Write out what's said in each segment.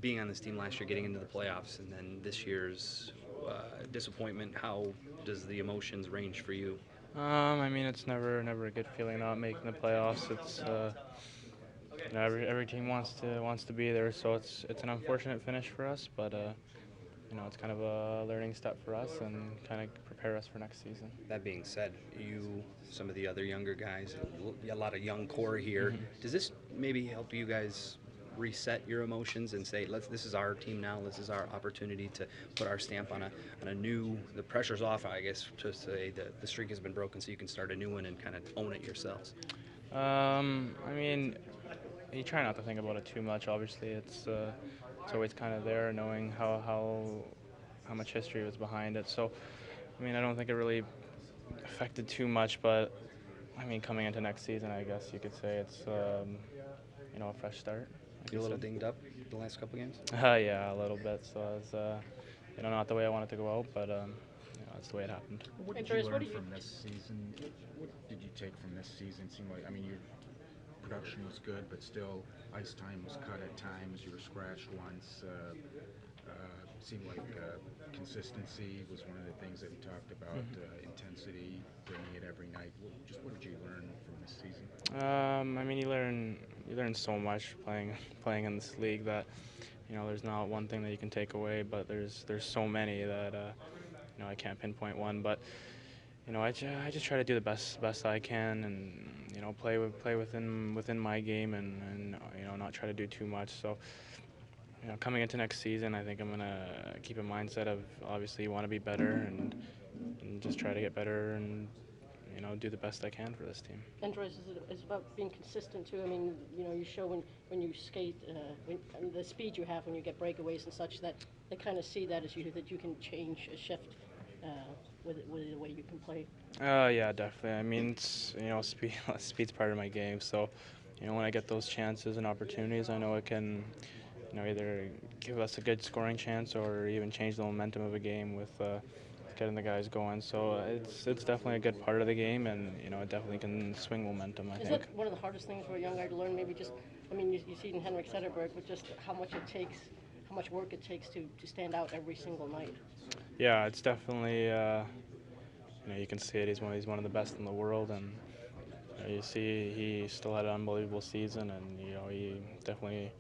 being on this team last year, getting into the playoffs, and then this year's disappointment. How does the emotions range for you? I mean, it's never a good feeling not making the playoffs. It's every team wants to be there, so it's an unfortunate finish for us, but it's kind of a learning step for us and kind of prepare us for next season. That being said, some of the other younger guys, a lot of young core here. Hmm. Does this maybe help you guys reset your emotions and say, this is our team now. This is our opportunity to put our stamp on a new. The pressure's off, I guess, to say that the streak has been broken, so you can start a new one and kind of own it yourselves. I mean, you try not to think about it too much. Obviously, it's always kind of there, knowing how much history was behind it. So, I mean, I don't think it really affected too much, but I mean, coming into next season, I guess you could say it's a fresh start, like You you a little said. dinged up the last couple games? Yeah, a little bit. So it's not the way I wanted to go out, but that's the way it happened. What did you Andreas, what learn do you? from this season? What did you take from this season? It seemed like, I mean, your production was good, but still, ice time was cut at times. You were scratched once. Seemed like consistency was one of the things that we talked about. Intensity, bringing it every night. What did you learn from this season? I mean, you learn so much playing in this league that there's not one thing that you can take away, but there's so many that I can't pinpoint one. But I just try to do the best I can, and play within my game, and not try to do too much. So coming into next season, I think I'm gonna keep a mindset of obviously you want to be better, and just try to get better, and do the best I can for this team. Andreas, is about being consistent too. I mean, you show when you skate, and the speed you have when you get breakaways and such that they kind of see that as you that you can change a shift uh, with the way you can play. Yeah, definitely. I mean, speed's part of my game. So, when I get those chances and opportunities, I know it can, either give us a good scoring chance or even change the momentum of a game with getting the guys going. So it's definitely a good part of the game, and it definitely can swing momentum, I Is think. that one of the hardest things for a young guy to learn? Maybe just, I mean, you see it in Henrik Zetterberg, but just how much it takes, how much work it takes to stand out every single night. Yeah, it's definitely. You can see it. He's one of the best in the world, and you see he still had an unbelievable season, and he definitely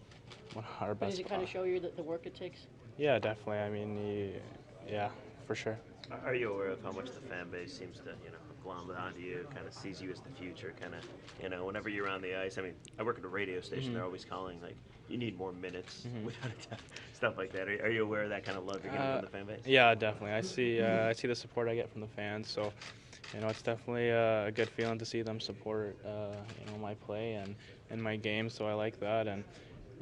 one of our But does best. it kind of show you the work it takes? Yeah, definitely. I mean, yeah, for sure. Are you aware of how much the fan base seems to, glom onto you, kind of sees you as the future, kind of, whenever you're on the ice? I mean, I work at a radio station. They're always calling, like, you need more minutes, without a doubt, stuff like that. Are you aware of that kind of love you're getting from the fan base? Yeah, definitely. I see the support I get from the fans, so it's definitely a good feeling to see them support my play and my game. So I like that, and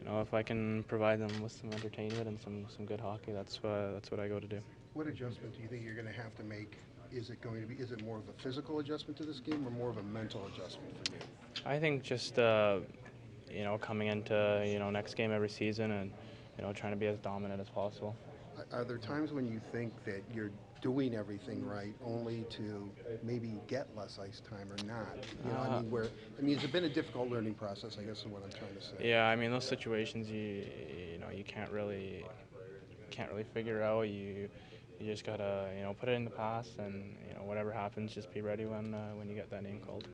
if I can provide them with some entertainment and some good hockey, that's what I go to do. What adjustment do you think you're going to have to make? Is it going to be? Is it more of a physical adjustment to this game, or more of a mental adjustment for you? I think just coming into next game every season and trying to be as dominant as possible. Are there times when you think that you're doing everything right, only to maybe get less ice time or not? It's been a difficult learning process, I guess, is what I'm trying to say. Yeah, I mean those situations you can't really figure out. You just gotta put it in the past, and whatever happens, just be ready when you get that name called.